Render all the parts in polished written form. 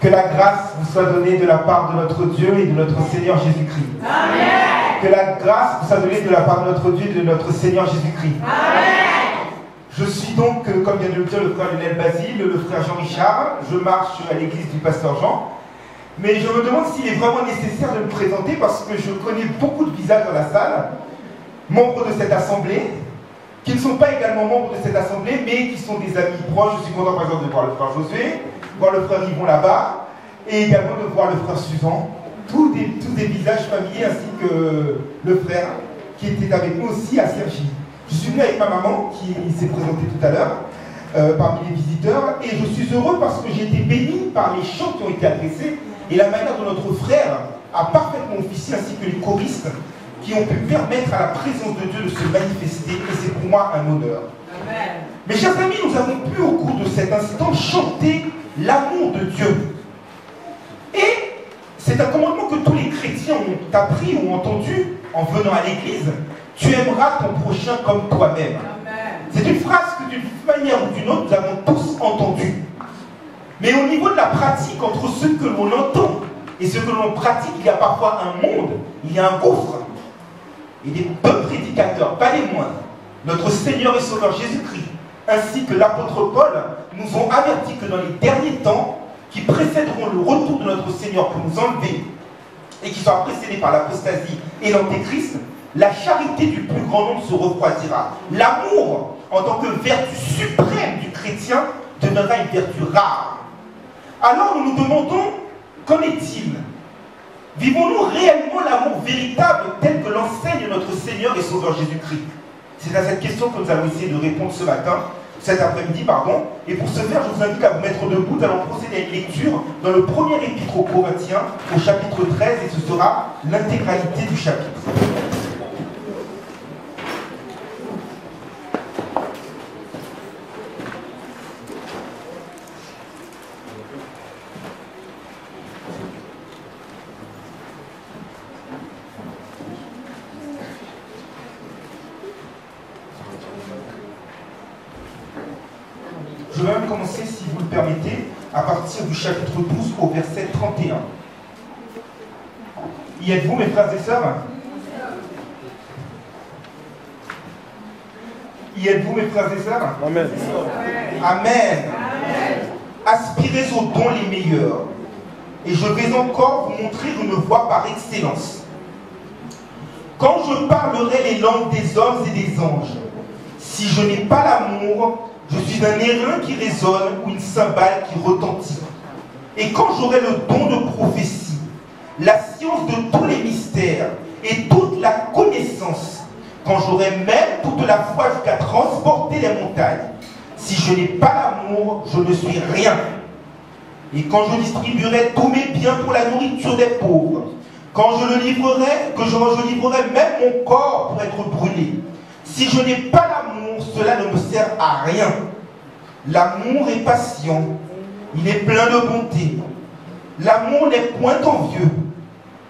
Que la grâce vous soit donnée de la part de notre Dieu et de notre Seigneur Jésus-Christ. Amen. Que la grâce vous soit donnée de la part de notre Dieu et de notre Seigneur Jésus-Christ. Amen. Je suis donc, comme vient de le dire le frère Lionel Basile, le frère Jean-Richard. Je marche à l'église du pasteur Jean. Mais je me demande s'il est vraiment nécessaire de me présenter parce que je connais beaucoup de visages dans la salle, membres de cette assemblée, qui ne sont pas également membres de cette assemblée, mais qui sont des amis proches. Je suis content par exemple de voir le frère Josué, voir le frère Yvon là-bas, et également de voir le frère Suzan, tous des visages familiers, ainsi que le frère qui était avec nous aussi à Cergy. Je suis venu avec ma maman, qui s'est présentée tout à l'heure, parmi les visiteurs, et je suis heureux parce que j'ai été béni par les chants qui ont été adressés, et la manière dont notre frère a parfaitement officié, ainsi que les choristes, qui ont pu permettre à la présence de Dieu de se manifester, et c'est pour moi un honneur. Amen. Mes chers amis, nous avons pu au cours de cet instant chanter l'amour de Dieu. Et c'est un commandement que tous les chrétiens ont appris ou entendu en venant à l'église. Tu aimeras ton prochain comme toi-même. C'est une phrase que d'une manière ou d'une autre, nous avons tous entendue. Mais au niveau de la pratique, entre ce que l'on entend et ce que l'on pratique, il y a parfois un monde, il y a un gouffre. Et des bons prédicateurs, pas les moindres, notre Seigneur et Sauveur Jésus-Christ, ainsi que l'apôtre Paul, nous ont avertis que dans les derniers temps, qui précéderont le retour de notre Seigneur pour nous enlever, et qui sera précédé par l'apostasie et l'antéchrist, la charité du plus grand nombre se refroidira. L'amour, en tant que vertu suprême du chrétien, deviendra une vertu rare. Alors nous nous demandons, qu'en est-il? Vivons-nous réellement l'amour véritable tel que l'enseigne notre Seigneur et Sauveur Jésus-Christ? C'est à cette question que nous allons essayer de répondre ce matin, cet après-midi, pardon. Et pour ce faire, je vous invite à vous mettre debout. Nous allons procéder à une lecture dans le premier épître aux Corinthiens, au chapitre 13, et ce sera l'intégralité du chapitre. Je vais même commencer, si vous le permettez, à partir du chapitre 12 au verset 31. Y êtes-vous, mes frères et sœurs? Y êtes-vous, mes frères et sœurs? Amen. Amen. Aspirez aux dons les meilleurs. Et je vais encore vous montrer une voie par excellence. Quand je parlerai les langues des hommes et des anges, si je n'ai pas l'amour, je suis un airain qui résonne ou une cymbale qui retentit. Et quand j'aurai le don de prophétie, la science de tous les mystères et toute la connaissance, quand j'aurai même toute la foi jusqu'à transporter les montagnes, si je n'ai pas l'amour, je ne suis rien. Et quand je distribuerai tous mes biens pour la nourriture des pauvres, quand je livrerai même mon corps pour être brûlé, si je n'ai pas l'amour, cela ne me sert à rien. L'amour est patient, il est plein de bonté. L'amour n'est point envieux.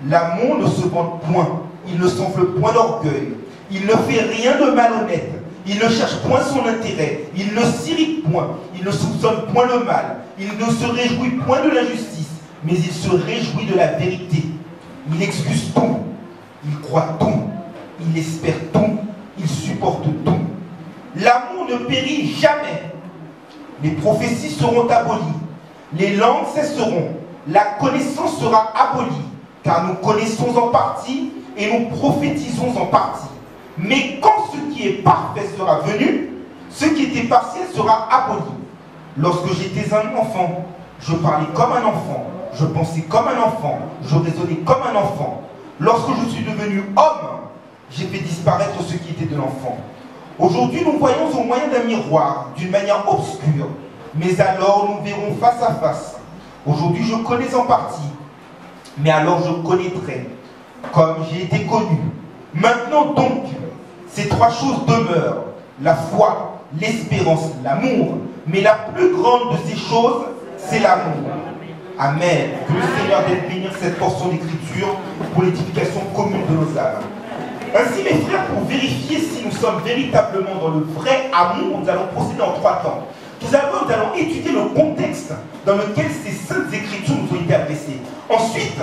L'amour ne se vante point, il ne s'enfle point d'orgueil. Il ne fait rien de malhonnête, il ne cherche point son intérêt, il ne s'irrite point, il ne soupçonne point le mal, il ne se réjouit point de l'injustice, mais il se réjouit de la vérité. Il excuse tout, il croit tout, il espère tout, il supporte tout. L'amour ne périt jamais. Les prophéties seront abolies, les langues cesseront, la connaissance sera abolie, car nous connaissons en partie et nous prophétisons en partie. Mais quand ce qui est parfait sera venu, ce qui était partiel sera aboli. Lorsque j'étais un enfant, je parlais comme un enfant, je pensais comme un enfant, je raisonnais comme un enfant. Lorsque je suis devenu homme, j'ai fait disparaître ce qui était de l'enfant. Aujourd'hui, nous voyons au moyen d'un miroir, d'une manière obscure, mais alors nous verrons face à face. Aujourd'hui, je connais en partie, mais alors je connaîtrai, comme j'ai été connu. Maintenant donc, ces trois choses demeurent, la foi, l'espérance, l'amour, mais la plus grande de ces choses, c'est l'amour. Amen. Que le Seigneur vienne bénir cette portion d'écriture pour l'édification commune de nos âmes. Ainsi, mes frères, pour vérifier si nous sommes véritablement dans le vrai amour, nous allons procéder en trois temps. Tout d'abord, nous allons étudier le contexte dans lequel ces saintes écritures nous ont été adressées. Ensuite,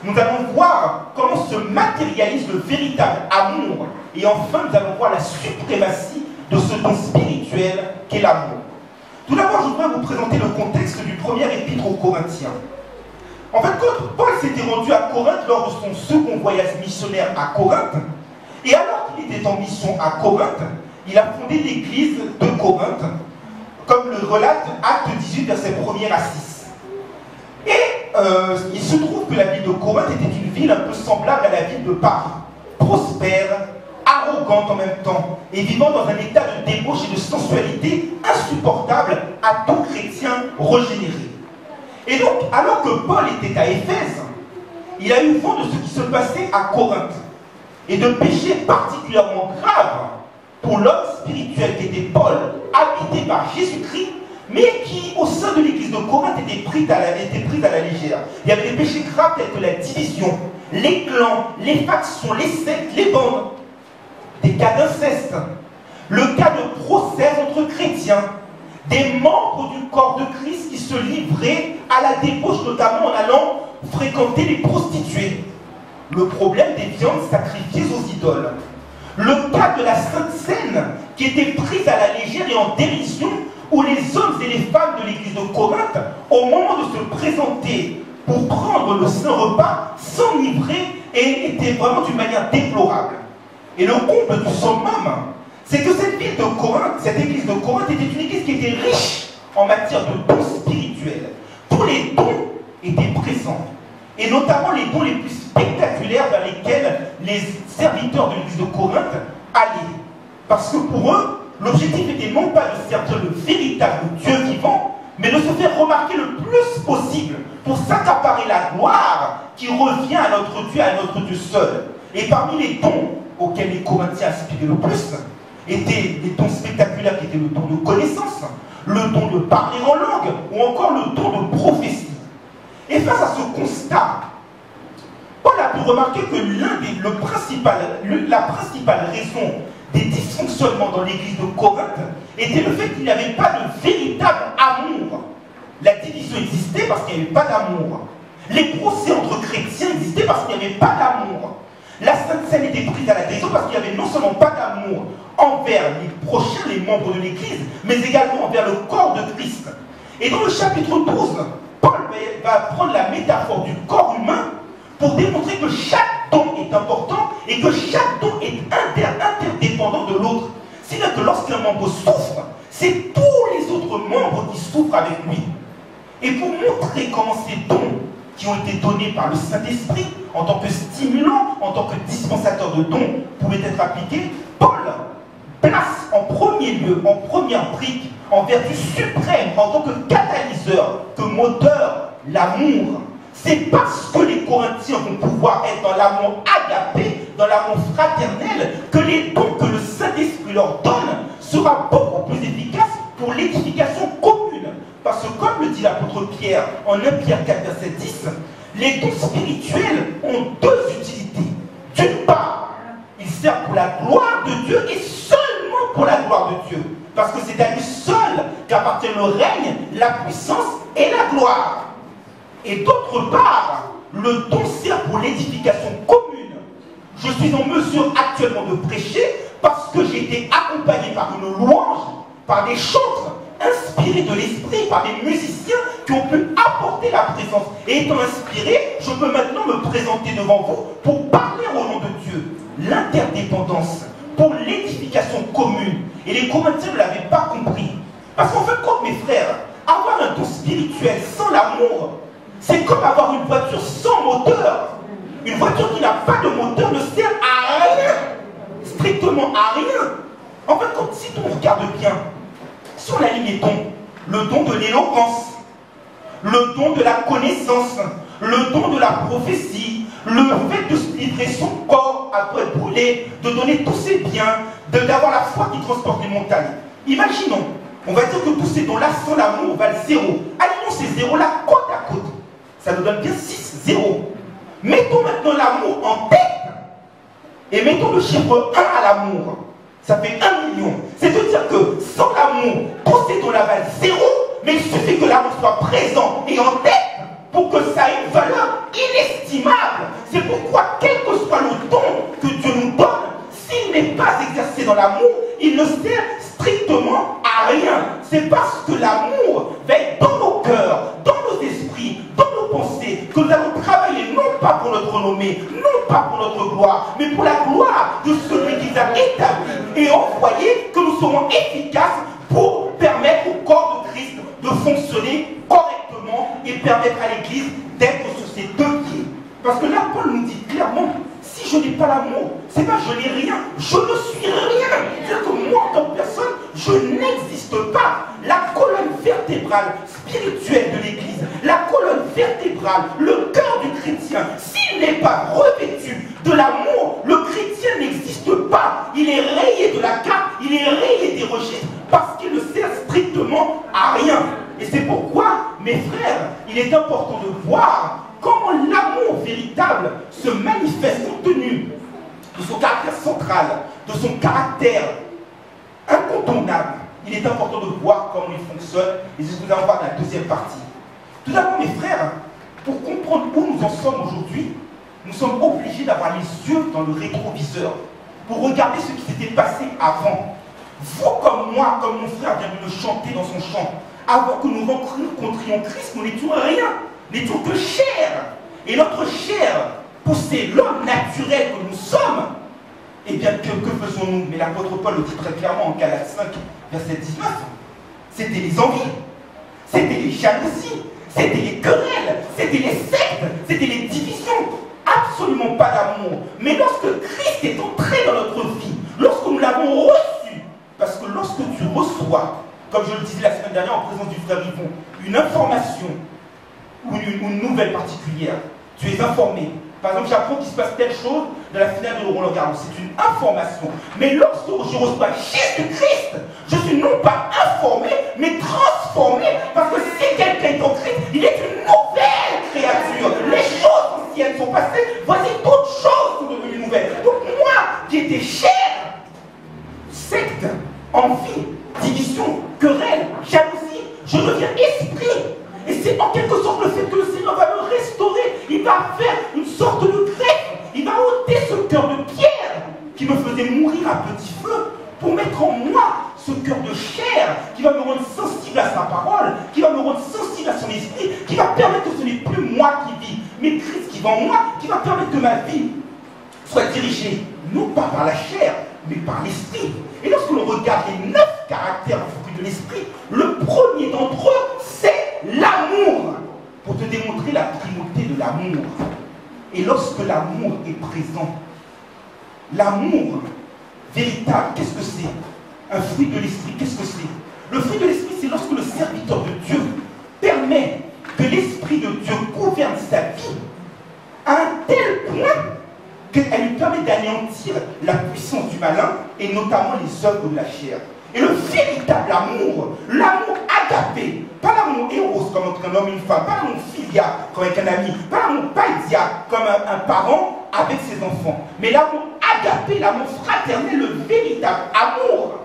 nous allons voir comment se matérialise le véritable amour. Et enfin, nous allons voir la suprématie de ce don spirituel qu'est l'amour. Tout d'abord, je voudrais vous présenter le contexte du premier épître aux Corinthiens. En fait, quand Paul s'était rendu à Corinthe lors de son second voyage missionnaire à Corinthe, et alors qu'il était en mission à Corinthe, il a fondé l'église de Corinthe, comme le relate Acte 18, versets 1er à 6. Et il se trouve que la ville de Corinthe était une ville un peu semblable à la ville de Paris, prospère, arrogante en même temps, et vivant dans un état de débauche et de sensualité insupportable à tout chrétien régénéré. Et donc, alors que Paul était à Éphèse, il a eu vent de ce qui se passait à Corinthe, et de péchés particulièrement graves pour l'homme spirituel qui était Paul, habité par Jésus-Christ, mais qui, au sein de l'église de Corinthe, était prise à la légère. Il y avait des péchés graves tels que la division, les clans, les factions, les sectes, les bandes, des cas d'inceste, le cas de procès entre chrétiens, des membres du corps de Christ qui se livraient à la débauche, notamment en allant fréquenter les prostituées, le problème des viandes sacrifiées aux idoles, le cas de la Sainte Seine qui était prise à la légère et en dérision, où les hommes et les femmes de l'église de Corinthe, au moment de se présenter pour prendre le saint repas, s'enivraient et étaient vraiment d'une manière déplorable. Et le comble du summum, c'est que cette ville de Corinthe, cette église de Corinthe était une église qui était riche en matière de dons spirituels. Tous les dons étaient présents, et notamment les dons les plus spectaculaires vers lesquels les serviteurs de l'église de Corinthe allaient. Parce que pour eux, l'objectif était non pas de servir le véritable Dieu vivant, mais de se faire remarquer le plus possible pour s'accaparer la gloire qui revient à notre Dieu seul. Et parmi les dons auxquels les Corinthiens aspiraient le plus, étaient les dons spectaculaires qui étaient le don de connaissance, le don de parler en langue, ou encore le don de prophétie. Et face à ce constat, Paul a pu remarquer que la principale raison des dysfonctionnements dans l'église de Corinthe était le fait qu'il n'y avait pas de véritable amour. La division existait parce qu'il n'y avait pas d'amour. Les procès entre chrétiens existaient parce qu'il n'y avait pas d'amour. La Sainte Seine était prise à la dérision parce qu'il n'y avait non seulement pas d'amour envers les prochains, les membres de l'église, mais également envers le corps de Christ. Et dans le chapitre 12, Paul va prendre la métaphore du corps humain pour démontrer que chaque don est important et que chaque don est interdépendant de l'autre. C'est-à-dire que lorsqu'un membre souffre, c'est tous les autres membres qui souffrent avec lui. Et pour montrer comment ces dons qui ont été donnés par le Saint-Esprit, en tant que stimulant, en tant que dispensateur de dons, pouvaient être appliqués, Paul place en premier lieu, en première brique, en vertu suprême, en tant que catalyseur, que moteur, l'amour. C'est parce que les Corinthiens vont pouvoir être dans l'amour agapé, dans l'amour fraternel, que les dons que le Saint-Esprit leur donne sera beaucoup plus efficace pour l'édification commune. Parce que comme le dit l'apôtre Pierre en 1 Pierre 4, verset 10, les dons spirituels ont deux utilités. D'une part, ils servent pour la gloire de Dieu et seulement pour la gloire de Dieu. Parce que c'est à lui seul qu'appartient le règne, la puissance et la gloire. Et d'autre part, le don sert pour l'édification commune. Je suis en mesure actuellement de prêcher parce que j'ai été accompagné par une louange, par des chantres inspirés de l'esprit, par des musiciens qui ont pu apporter la présence. Et étant inspiré, je peux maintenant me présenter devant vous pour parler au nom de Dieu. L'interdépendance pour l'édification commune. Et les Corinthiens ne l'avaient pas compris. Parce qu'en fait, comme mes frères, avoir un don spirituel sans l'amour, c'est comme avoir une voiture sans moteur. Une voiture qui n'a pas de moteur ne sert à rien. Strictement à rien. En fait, si on regarde bien, si on aligne les dons, le don de l'éloquence, le don de la connaissance, le don de la prophétie, le fait de se livrer son corps après être brûlé, de donner tous ses biens, d'avoir la foi qui transporte les montagnes. Imaginons, on va dire que tous ces dons-là sans l'amour valent 0. Alignons ces zéros-là côte à côte. Ça nous donne bien 6 zéros. Mettons maintenant l'amour en tête et mettons le chiffre 1 à l'amour. ça fait 1 million. C'est-à-dire que sans l'amour, possédons la valeur 0, mais il suffit que l'amour soit présent et en tête pour que ça ait une valeur inestimable. C'est pourquoi, quel que soit le don que Dieu nous donne, s'il n'est pas exercé dans l'amour, il ne sert strictement à rien. C'est parce que l'amour va être dans nos cœurs, dans nos esprits, dans nos pensées, que nous allons travailler non pas pour notre renommée, non pas pour notre gloire, mais pour la gloire de celui qui nous a établis et envoyé, que nous serons efficaces pour permettre au corps de Christ de fonctionner correctement et permettre à l'Église d'être sur ses 2 pieds. Parce que là, Paul nous dit clairement, si je n'ai pas l'amour, c'est pas je n'ai rien, je ne suis rien. C'est-à-dire que moi, en tant que personne, je n'existe pas. La colonne vertébrale spirituelle de l'Église, la colonne vertébrale, le cœur du chrétien, s'il n'est pas revêtu de l'amour, le chrétien n'existe pas. Il est rayé de la carte, il est rayé des registres, parce qu'il ne sert strictement à rien. Et c'est pourquoi, mes frères, il est important de voir comment l'amour véritable se manifeste compte tenu de son caractère central, de son caractère incontournable. Il est important de voir comment il fonctionne, et c'est ce que nous allons voir dans la 2e partie. Tout d'abord, mes frères, pour comprendre où nous en sommes aujourd'hui, nous sommes obligés d'avoir les yeux dans le rétroviseur, pour regarder ce qui s'était passé avant. Vous comme moi, comme mon frère vient de le chanter dans son chant, avant que nous rencontrions Christ, nous n'étions rien. Nous n'étions que chair. Et notre chair poussait l'homme naturel que nous sommes. Eh bien, que faisons-nous? Mais l'apôtre Paul le dit très clairement en Galates 5, verset 19. C'était les envies, c'était les jalousies, c'était les querelles, c'était les sectes, c'était les divisions. Absolument pas d'amour. Mais lorsque Christ est entré dans notre vie, lorsque nous l'avons reçu, parce que lorsque tu reçois, comme je le disais la semaine dernière en présence du frère Yvon, une information ou une nouvelle particulière, tu es informé. Par exemple, j'apprends qu'il se passe telle chose dans la finale de Roland Garros. C'est une information. Mais lorsque je reçois Jésus-Christ, je suis non pas informé, mais transformé. Parce que si quelqu'un est en Christ, il est une nouvelle créature. Les choses anciennes sont passées. Voici d'autres choses sont devenues nouvelles. Donc moi, qui étais chair, secte, envie, division, querelle, jalousie, je deviens esprit. Et c'est en quelque sorte le fait que le Seigneur va me restaurer. Il va faire une sorte de greffe. Il va ôter ce cœur de pierre qui me faisait mourir à petit feu pour mettre en moi ce cœur de chair qui va me rendre sensible à sa parole, qui va me rendre sensible à son esprit, qui va permettre que ce n'est plus moi qui vis, mais Christ qui va en moi, qui va permettre que ma vie soit dirigée non pas par la chair, mais par l'esprit. Et lorsque l'on regarde les 9 caractères du fruit de l'esprit, le premier d'entre eux, c'est l'amour. Pour te démontrer la primauté de l'amour. Et lorsque l'amour est présent, l'amour véritable, qu'est-ce que c'est? Un fruit de l'esprit, qu'est-ce que c'est? Le fruit de l'esprit, c'est lorsque le serviteur de Dieu permet que l'esprit de Dieu gouverne sa vie à un tel point qu'elle lui permet d'anéantir la puissance du malin et notamment les œuvres de la chair. Et le véritable amour, l'amour agapé, pas l'amour éros comme entre un homme et une femme, pas l'amour filia comme avec un ami, pas l'amour paidia comme un parent avec ses enfants, mais l'amour agapé, l'amour fraternel, le véritable amour,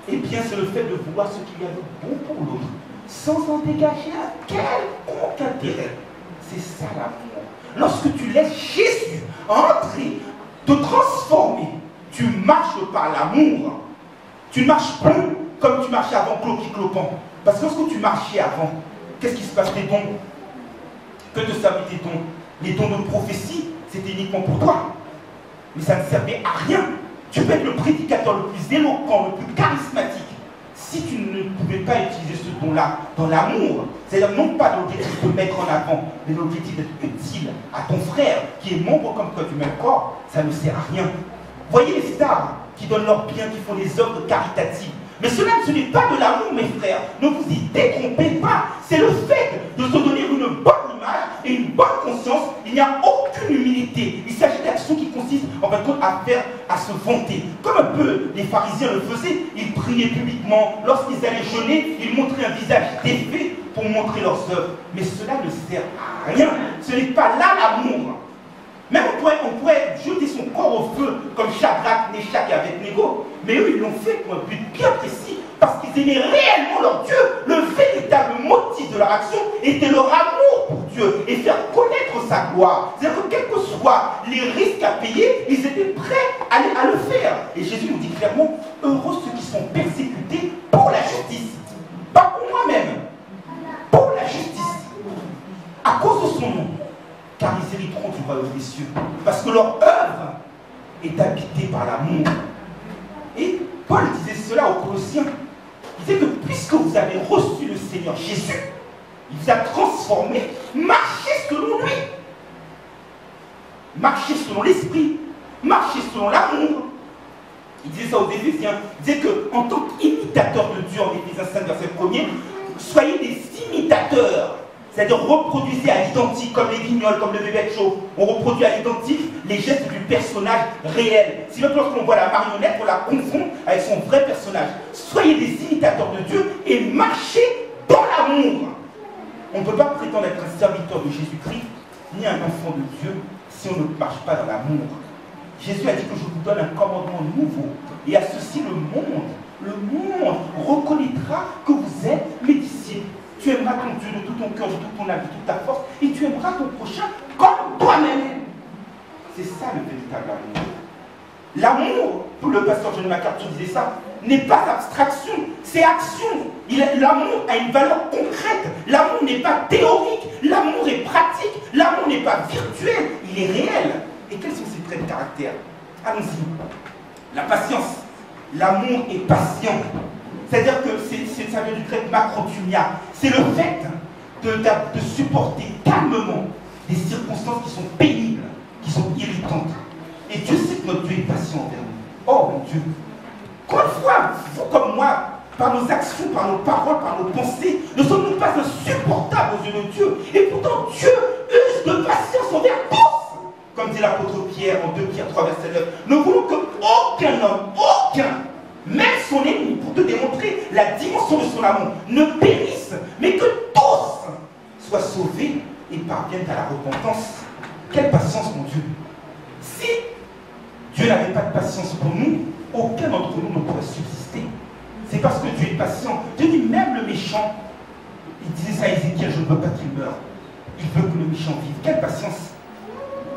eh bien c'est le fait de vouloir ce qu'il y a de bon pour l'autre, sans en dégager un quelconque intérêt. C'est ça l'amour. Lorsque tu laisses Jésus entrer, te transformer, tu marches par l'amour. Tu ne marches plus comme tu marchais avant, cloquant. Parce que lorsque tu marchais avant, qu'est-ce qui se passe? Tes dons. Que te servaient tes dons? Les dons de prophétie, c'était uniquement pour toi. Mais ça ne servait à rien. Tu peux être le prédicateur le plus éloquent, le plus charismatique. Si tu ne pouvais pas utiliser ce don-là dans l'amour, c'est-à-dire non pas dans l'objectif de mettre en avant, mais dans l'objectif d'être utile à ton frère qui est membre comme toi du même corps, ça ne sert à rien. Voyez les stars qui donnent leur bien, qui font des œuvres caritatives. Mais cela, ce n'est pas de l'amour, mes frères. Ne vous y détrompez pas. C'est le fait de se donner une bonne image et une bonne conscience. Il n'y a aucune humilité. Il s'agit d'actions qui consistent en fait à se vanter. Comme un peu les pharisiens le faisaient. Ils priaient publiquement. Lorsqu'ils allaient jeûner, ils montraient un visage défait pour montrer leurs œuvres. Mais cela ne sert à rien. Ce n'est pas là l'amour. Même on pourrait jeter son corps au feu comme Shadrach, Meshach et Abednego. Mais eux, ils l'ont fait pour un but bien précis. Parce qu'ils aimaient réellement leur Dieu. Le véritable motif de leur action était leur amour pour Dieu et faire connaître sa gloire. C'est-à-dire que quels que soient les risques à payer, ils étaient prêts à le faire. Et Jésus nous dit clairement, heureux ceux qui sont persécutés pour la justice. Pas pour moi-même, pour la justice. À cause de son nom. Car ils hériteront du royaume des cieux. Parce que leur œuvre est habitée par l'amour. Et Paul disait cela aux Colossiens. Il disait que puisque vous avez reçu le Seigneur Jésus, il vous a transformé, marchez selon lui. Marchez selon l'esprit. Marchez selon l'amour. Il disait ça aux Éphésiens. Il disait qu'en tant qu'imitateurs de Dieu, en Éphésiens 5, verset 1er, soyez des imitateurs. C'est-à-dire reproduisez à l'identique, comme les guignols, comme le bébé chaud. On reproduit à l'identique les gestes du personnage réel. Si même lorsqu'on voit la marionnette, on la confond avec son vrai personnage. Soyez des imitateurs de Dieu et marchez dans l'amour. On ne peut pas prétendre être un serviteur de Jésus-Christ, ni un enfant de Dieu, si on ne marche pas dans l'amour. Jésus a dit que je vous donne un commandement nouveau. Et à ceci, le monde reconnaîtra que vous êtes mes disciples. Tu aimeras ton Dieu de tout ton cœur, de toute ton âme, de toute ta force, et tu aimeras ton prochain comme toi-même. C'est ça le véritable amour. L'amour, pour le pasteur John MacArthur disait ça, n'est pas abstraction, c'est action. L'amour a une valeur concrète. L'amour n'est pas théorique, l'amour est pratique, l'amour n'est pas virtuel, il est réel. Et quels sont ses traits de caractère? Allons-y. La patience. L'amour est patient. C'est-à-dire que ça vient du grec macrothumia. C'est le fait de supporter calmement des circonstances qui sont pénibles, qui sont irritantes. Et Dieu sait que notre Dieu est patient envers nous. Oh mon Dieu! Combien de fois, vous comme moi, par nos actions, par nos paroles, par nos pensées, ne sommes-nous pas insupportables aux yeux de Dieu? Et pourtant Dieu use de patience envers tous. Comme dit l'apôtre Pierre en 2 Pierre 3, verset 9. Nous voulons qu'aucun homme, même son ennemi, pour te démontrer la dimension de son amour, ne périsse, mais que tous soient sauvés et parviennent à la repentance. Quelle patience, mon Dieu! Si Dieu n'avait pas de patience pour nous, aucun d'entre nous ne pourrait subsister. C'est parce que Dieu est patient. Dieu dit même le méchant, il disait ça à Ézéchiel, je ne veux pas qu'il meure. Il veut que le méchant vive. Quelle patience!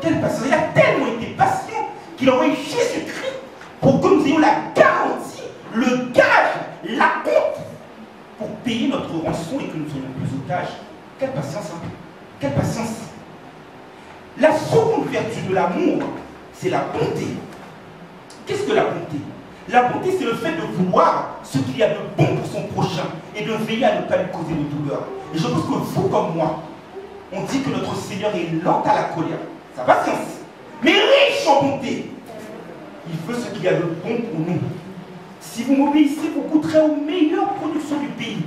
Quelle patience! Il a tellement été patient qu'il a envoyé Jésus-Christ pour que nous ayons la garantie, le gage, la compte pour payer notre rançon et que nous soyons plus otages. Quelle patience, hein? Quelle patience! La seconde vertu de l'amour, c'est la bonté. Qu'est-ce que la bonté? La bonté, c'est le fait de vouloir ce qu'il y a de bon pour son prochain et de veiller à ne pas lui causer de douleur. Et je pense que vous, comme moi, on dit que notre Seigneur est lent à la colère, sa patience, mais riche en bonté. Il veut ce qu'il y a de bon pour nous. Si vous m'obéissez, vous goûterez aux meilleures productions du pays.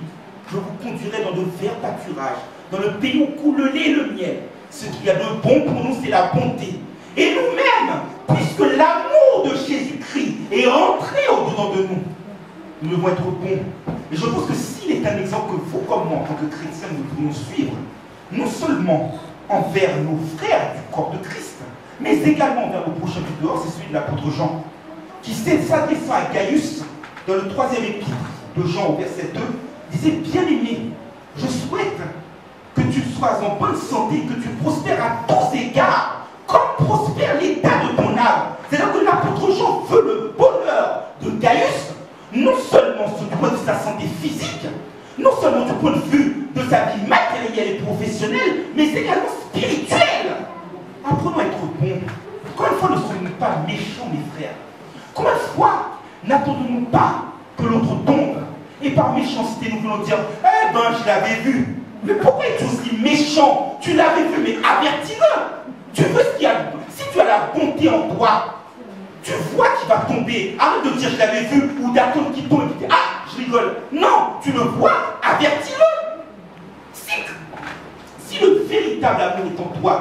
Je vous conduirai dans de verts pâturages, dans le pays où coule le lait et le miel. Ce qu'il y a de bon pour nous, c'est la bonté. Et nous-mêmes, puisque l'amour de Jésus-Christ est rentré au-dedans de nous, nous devons être bons. Et je pense que s'il est un exemple que vous, comme moi, en tant que chrétiens, nous devrions suivre, non seulement envers nos frères du corps de Christ, mais également envers le prochain du dehors, c'est celui de l'apôtre Jean, qui s'adressant à Gaius, dans le 3e épître de Jean au verset 2, disait, bien-aimé, je souhaite que tu sois en bonne santé, que tu prospères à tous égards, comme prospère l'état de ton âme. C'est-à-dire que l'apôtre Jean veut le bonheur de Gaius, non seulement du point de vue de sa santé physique, non seulement du point de vue de sa vie matérielle et professionnelle, mais également spirituelle. Apprenons à être bons. Combien de fois ne sommes-nous pas méchants, mes frères? Combien de fois n'attendons-nous pas que l'autre tombe? Et par méchanceté, nous voulons dire, eh ben, je l'avais vu. Mais pourquoi es-tu aussi méchant? Tu l'avais vu, mais avertis-le. Tu veux ce qu'il y a. Si tu as la bonté en toi, tu vois qu'il va tomber. Arrête de dire je l'avais vu ou d'attendre qu'il tombe et dire ah, je rigole. Non, tu le vois, avertis-le. Si le véritable amour est en toi,